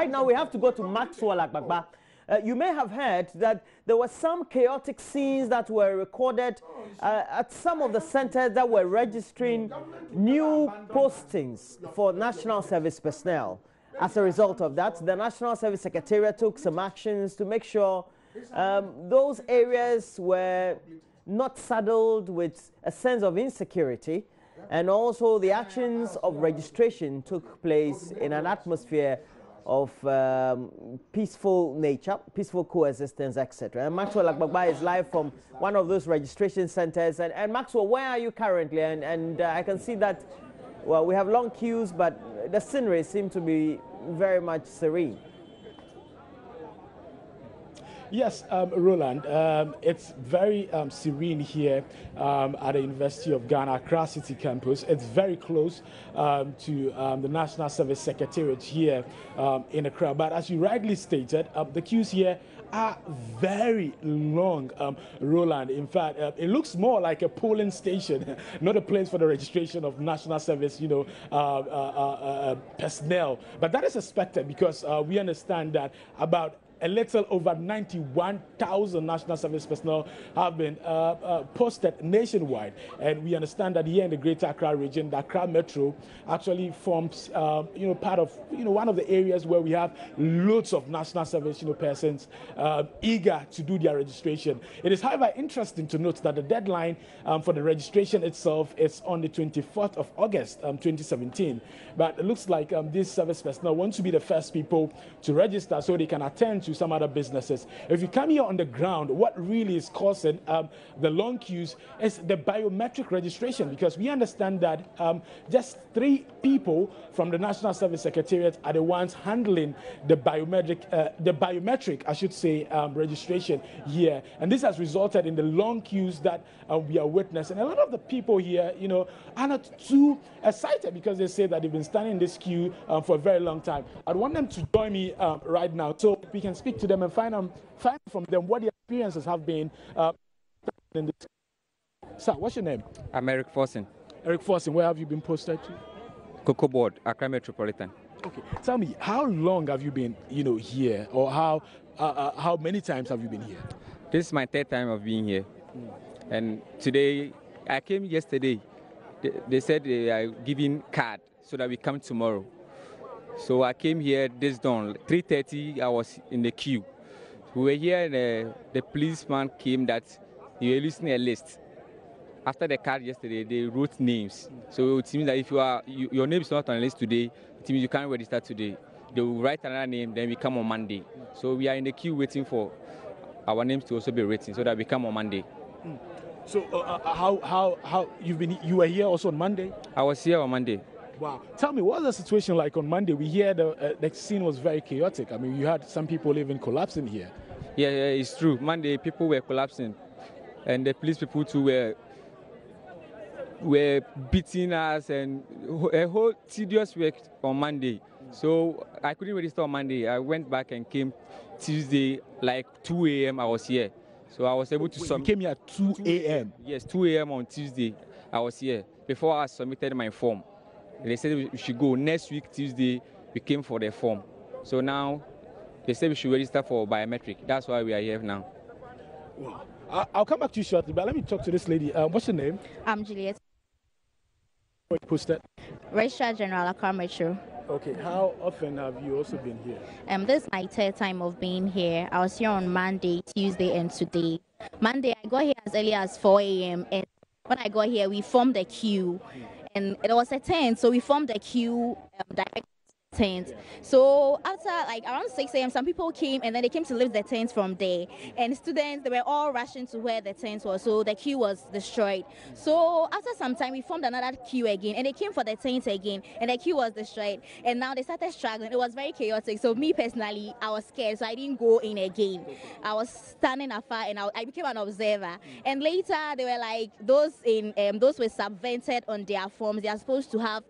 right now we have to go to Maxwell Agbagba. You may have heard that there were some chaotic scenes that were recorded at some of the centers that were registering new postings for National Service personnel. As a result of that, the National Service Secretariat took some actions to make sure those areas were not saddled with a sense of insecurity, and also the actions of registration took place in an atmosphere of peaceful nature, peaceful coexistence, etc. And Maxwell Agbagba is live from one of those registration centers. And Maxwell, where are you currently? And I can see that, well, we have long queues, but the scenery seems to be very much serene. Yes, Roland, it's very serene here at the University of Ghana, Accra City campus. It's very close to the National Service Secretariat here in Accra. But as you rightly stated, the queues here are very long, Roland. In fact, it looks more like a polling station, not a place for the registration of National Service, personnel. But that is expected because we understand that about a little over 91,000 National Service personnel have been posted nationwide. And we understand that here in the Greater Accra region, the Accra Metro actually forms, part of, one of the areas where we have loads of National Service, persons eager to do their registration. It is, however, interesting to note that the deadline for the registration itself is on the 24th of August, 2017. But it looks like these service personnel want to be the first people to register so they can attend to some other businesses. If you come here on the ground, what really is causing the long queues is the biometric registration, because we understand that just 3 people from the National Service Secretariat are the ones handling the biometric, I should say, registration here. And this has resulted in the long queues that we are witnessing. And a lot of the people here, are not too excited because they say that they've been standing in this queue for a very long time. I want them to join me right now so we can speak to them and find from them what their experiences have been in this. Sir, what's your name? I'm Eric Forsen. Eric Forsen, where have you been posted to? Cocoa Board, Accra Metropolitan. Okay, tell me, how long have you been, here, or how many times have you been here? This is my 3rd time of being here, and today I came yesterday. They said they are giving card so that we come tomorrow. So I came here this dawn, 3:30. I was in the queue. We were here, and the policeman came that he was listening a list. After the card yesterday, they wrote names. So it means that if your name is not on the list today, it means you can't register today. They will write another name, then we come on Monday. So we are in the queue waiting for our names to also be written so that we come on Monday. So how you were here also on Monday? I was here on Monday. Wow. Tell me, what was the situation like on Monday? We hear the scene was very chaotic. I mean, you had some people even collapsing here. Yeah, it's true. Monday, people were collapsing. And the police people too were beating us, and a whole tedious work on Monday. So I couldn't register on Monday. I went back and came Tuesday, like 2 a.m. I was here. So I was able to submit. You came here at 2 a.m.? Yes, 2 a.m. on Tuesday. I was here before I submitted my form. They said we should go next week, Tuesday. We came for the form. So now they said we should register for biometric. That's why we are here now. Wow. I'll come back to you shortly, but let me talk to this lady. What's your name? I'm Juliet. Where you posted? Registrar General Accra Metro. Okay, how often have you also been here? This is my 3rd time of being here. I was here on Monday, Tuesday, and today. Monday, I got here as early as 4 a.m. and when I got here, we formed a queue. And it was a tent, so we formed a queue directly to the tent. So after like around 6 a.m., some people came, and then they came to lift the tent from there. And students, they were all rushing to where the tent was, so the queue was destroyed. So after some time, we formed another queue again, and they came for the tent again, and the queue was destroyed. And now they started struggling. It was very chaotic. So me personally, I was scared, so I didn't go in again. I was standing afar, and I became an observer. And later, they were like, those were subvented on their forms. They are supposed to have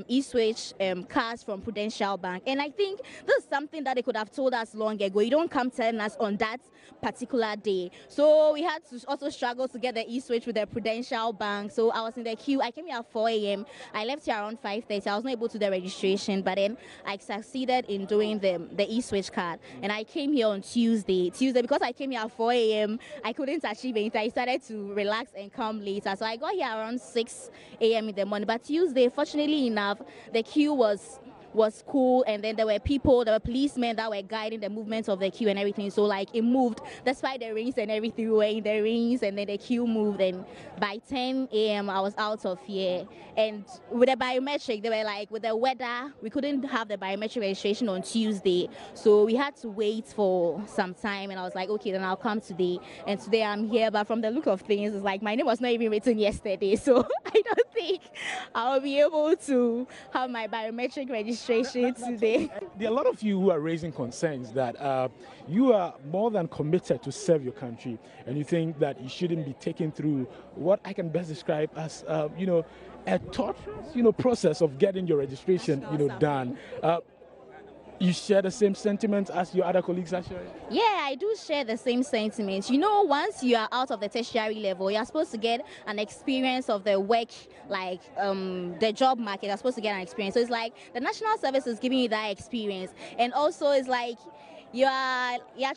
e-switch cards from Prudential Prudential Bank. And I think this is something that they could have told us long ago. You don't come telling us on that particular day. So we had to also struggle to get the e-switch with the Prudential Bank. So I was in the queue. I came here at 4 a.m. I left here around 5:30. I was not able to do the registration, but then I succeeded in doing the e-switch card. And I came here on Tuesday. Because I came here at 4 a.m., I couldn't achieve anything. I started to relax and come later. So I got here around 6 a.m. in the morning. But Tuesday, fortunately enough, the queue was cool, and then there were policemen that were guiding the movements of the queue and everything. So like it moved despite the rains and everything. We were in the rains, and then the queue moved, and by 10 a.m. I was out of here. And with the biometric, they were like, with the weather, we couldn't have the biometric registration on Tuesday, so we had to wait for some time. And I was like, okay, then I'll come today. And today I'm here. But from the look of things, it's like my name was not even written yesterday, so I don't think I'll be able to have my biometric registration today. There are a lot of you who are raising concerns that you are more than committed to serve your country, and you think that you shouldn't be taken through what I can best describe as, a torturous, process of getting your registration, done. You share the same sentiments as your other colleagues are sharing? Yeah, I do share the same sentiments. Once you are out of the tertiary level, you're supposed to get an experience of the work, like the job market. You're supposed to get an experience. So it's like the national service is giving you that experience. And also it's like you're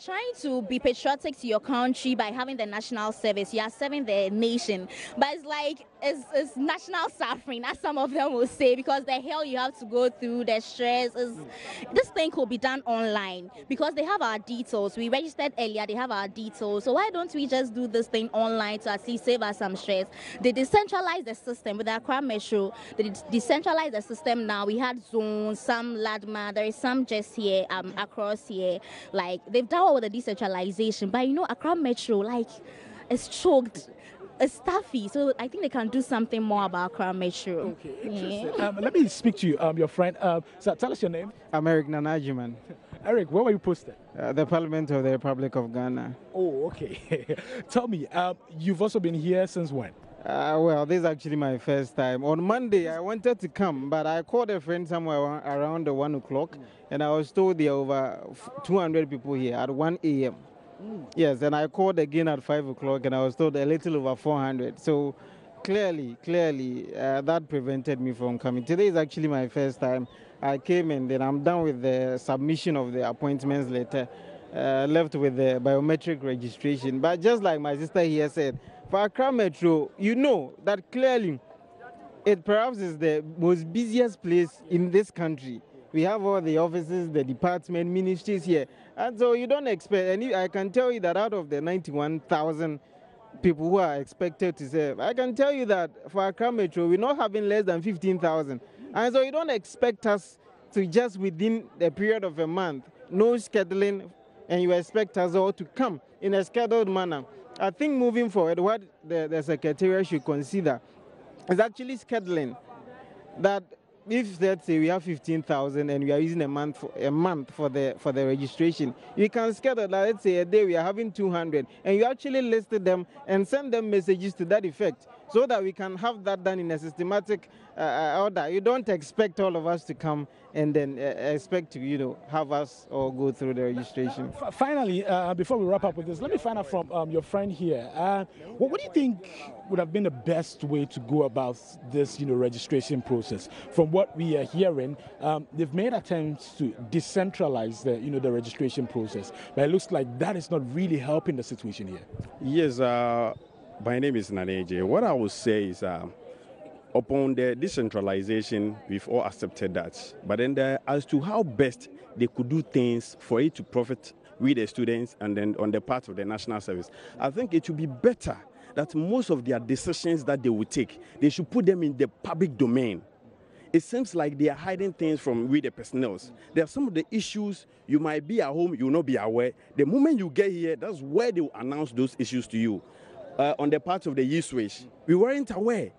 trying to be patriotic to your country by having the national service. You are serving the nation. But it's like it's national suffering, as some of them will say, because the hell you have to go through, the stress. This thing could be done online because they have our details. We registered earlier, they have our details. So why don't we just do this thing online to at least save us some stress? They decentralized the system with the Accra Metro. They decentralized the system now. We had zones, some Ladma, there is some just here, across here. Like, they've done all with the decentralization. But Accra Metro, like, it's choked. It's stuffy, so I think they can do something more about Accra Metro. Okay, interesting. Yeah. Let me speak to you, your friend. So tell us your name. I'm Eric Nanajiman. Eric, where were you posted? The Parliament of the Republic of Ghana. Oh, okay. Tell me, you've also been here since when? Well, this is actually my first time. On Monday, I wanted to come, but I called a friend somewhere around 1 o'clock, and I was told there are over 200 people here at 1 a.m. Yes, and I called again at 5 o'clock, and I was told a little over 400. So clearly, that prevented me from coming. Today is actually my first time. I came and then I'm done with the submission of the appointments letter, left with the biometric registration. But just like my sister here said, for Accra Metro, that clearly it perhaps is the most busiest place in this country. We have all the offices, the department, ministries here. And so you don't expect, and I can tell you that out of the 91,000 people who are expected to serve, I can tell you that for Accra Metro, we're not having less than 15,000. And so you don't expect us to just within the period of a month, no scheduling, and you expect us all to come in a scheduled manner. I think moving forward, what the Secretariat should consider is actually scheduling that. If, let's say, we have 15,000 and we are using a month for the registration, you can schedule that, let's say, a day we are having 200, and you actually listed them and send them messages to that effect so that we can have that done in a systematic order. You don't expect all of us to come and then expect to, have us all go through the registration. Finally, before we wrap up with this, let me find out from your friend here. What do you think would have been the best way to go about this, registration process? From what we are hearing, they've made attempts to decentralize the registration process, but it looks like that is not really helping the situation here. Yes, my name is Naneje. What I would say is, upon the decentralization, we've all accepted that. But then as to how best they could do things for it to profit with the students and then on the part of the national service, I think it would be better that most of their decisions that they would take, they should put them in the public domain. It seems like they are hiding things from with the personnel. There are some of the issues you might be at home, you will not be aware. The moment you get here, that's where they will announce those issues to you. On the part of the e-switch, we weren't aware.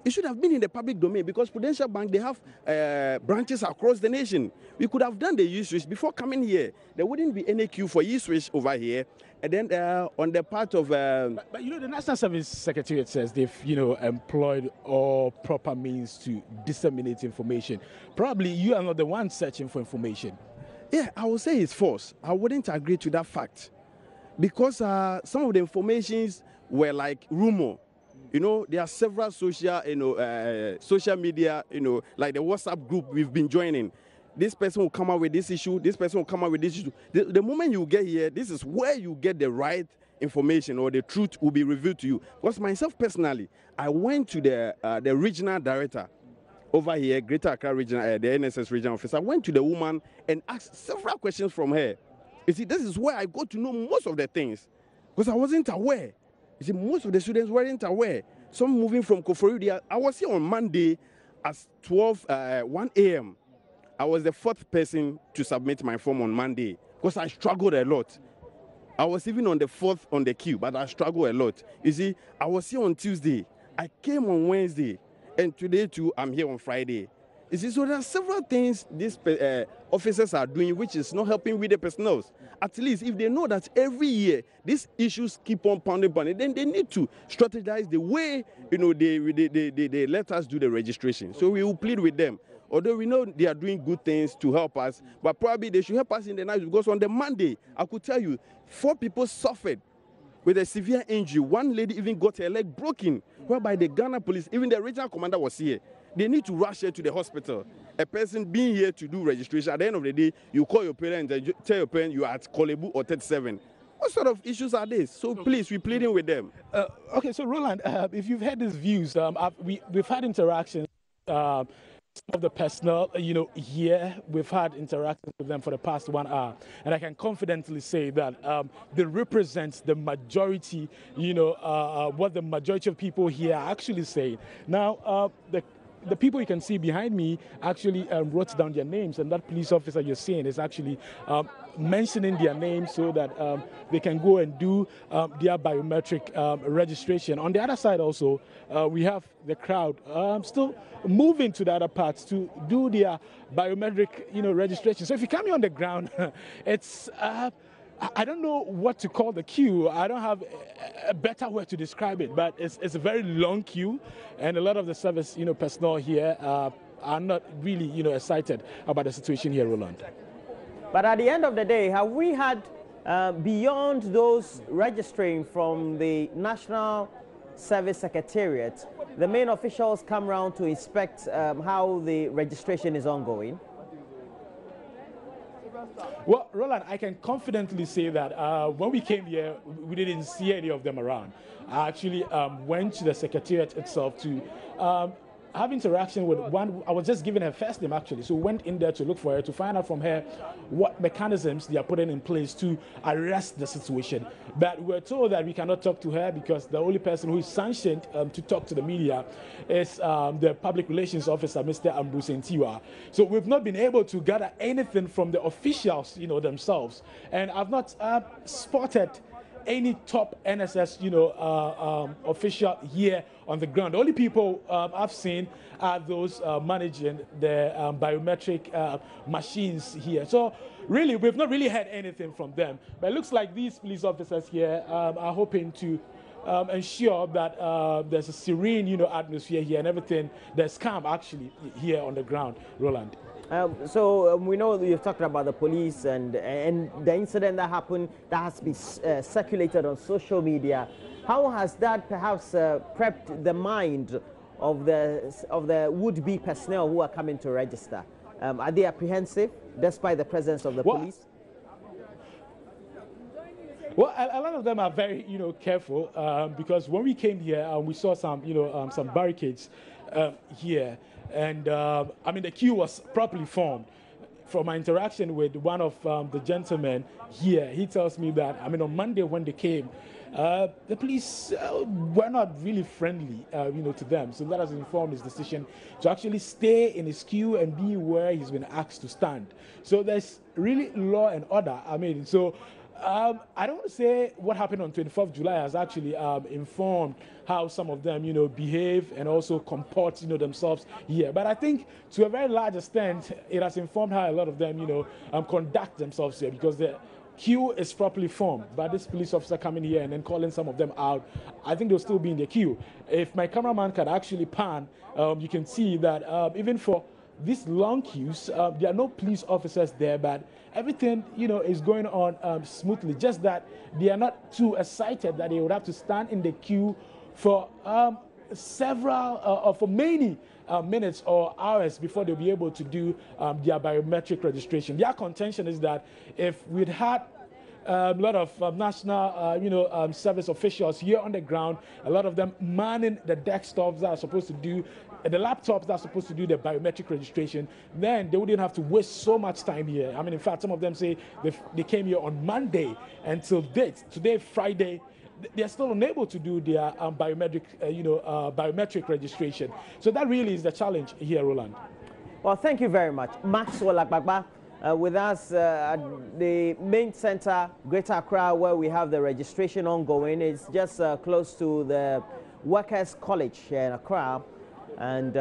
It should have been in the public domain because Prudential Bank, they have branches across the nation. We could have done the e-switch before coming here. There wouldn't be any queue for e-switch over here. And then on the part of... But you know, the National Service Secretariat says they've, employed all proper means to disseminate information. Probably you are not the one searching for information. Yeah, I would say it's false. I wouldn't agree to that fact. Because some of the informations were like rumor. There are several social media, like the WhatsApp group we've been joining. This person will come out with this issue. This person will come out with this issue. The moment you get here, this is where you get the right information or the truth will be revealed to you. Because myself personally, I went to the regional director over here, Greater Accra Regional, the NSS regional office. I went to the woman and asked several questions from her. You see, this is where I got to know most of the things because I wasn't aware. You see, most of the students weren't aware. Some moving from Koforidua. I was here on Monday at 1 a.m. I was the fourth person to submit my form on Monday because I struggled a lot. I was even on the fourth on the queue, but I struggled a lot. You see, I was here on Tuesday. I came on Wednesday. And today, too, I'm here on Friday. You see, so there are several things these officers are doing which is not helping with the personnel. At least if they know that every year these issues keep on pounding, then they need to strategize the way they let us do the registration. So we will plead with them. Although we know they are doing good things to help us, but probably they should help us in the night because on the Monday, I could tell you, 4 people suffered with a severe injury. One lady even got her leg broken, whereby the Ghana police, even the regional commander was here. They need to rush her to the hospital. A person being here to do registration, at the end of the day, you call your parents and tell your parents you are at Kolebu or 37. What sort of issues are these? So please, we're pleading with them. Okay, so Roland, if you've had these views, we've had interactions. Some of the personnel, here, we've had interactions with them for the past 1 hour, and I can confidently say that they represent the majority, what the majority of people here are actually saying. Now, the people you can see behind me actually wrote down their names, and that police officer you're seeing is actually mentioning their names so that they can go and do their biometric registration. On the other side also, we have the crowd still moving to the other parts to do their biometric registration. So if you come here on the ground, it's I don't know what to call the queue. I don't have a better word to describe it, but it's a very long queue, and a lot of the service personnel here are not really excited about the situation here, Roland. But at the end of the day, have we had, beyond those registering from the National Service Secretariat, the main officials come round to inspect how the registration is ongoing? Well, Roland, I can confidently say that when we came here, we didn't see any of them around. I actually went to the Secretariat itself to have interaction with one. I was just given her first name, actually, so went in there to look for her, to find out from her what mechanisms they are putting in place to arrest the situation. But we're told that we cannot talk to her because the only person who is sanctioned to talk to the media is the public relations officer, Mr. Ambrose Ntiwa. So we've not been able to gather anything from the officials, themselves, and I've not spotted any top NSS, official here on the ground. The only people I've seen are those managing the biometric machines here. So really, we've not really heard anything from them. But it looks like these police officers here are hoping to ensure that there's a serene, atmosphere here and everything. There's calm actually here on the ground, Roland. So we know you've talked about the police and the incident that happened that has been circulated on social media. How has that perhaps prepped the mind of the would-be personnel who are coming to register? Are they apprehensive despite the presence of the police? Well, a lot of them are very, careful because when we came here, we saw some, some barricades here. And the queue was properly formed. From my interaction with one of the gentlemen here, he tells me that, on Monday when they came, the police were not really friendly, to them. So that has informed his decision to actually stay in his queue and be where he's been asked to stand. So there's really law and order. So I don't want to say what happened on 24th July has actually informed how some of them, behave and also comport, themselves here. But I think to a very large extent, it has informed how a lot of them, conduct themselves here, because the queue is properly formed. But this police officer coming here and then calling some of them out, I think they'll still be in the queue. If my cameraman can actually pan, you can see that even for these long queues, there are no police officers there, but everything, is going on smoothly. Just that they are not too excited that they would have to stand in the queue for for many minutes or hours before they'll be able to do their biometric registration. Their contention is that if we'd had a lot of national, service officials here on the ground, a lot of them manning the desktops that are supposed to do, the laptops that are supposed to do the biometric registration, then they wouldn't have to waste so much time here. I mean, in fact, some of them say they came here on Monday until today, Friday. They're still unable to do their biometric registration. So that really is the challenge here, Roland. Well, thank you very much. Maxwell Akpakpa with us at the main center, Greater Accra, where we have the registration ongoing. It's just close to the Workers' College here in Accra. And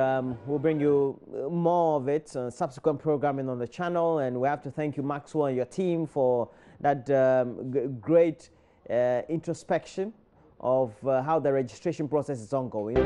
we'll bring you more of it on subsequent programming on the channel. And we have to thank you, Maxwell, and your team for that great introspection of how the registration process is ongoing.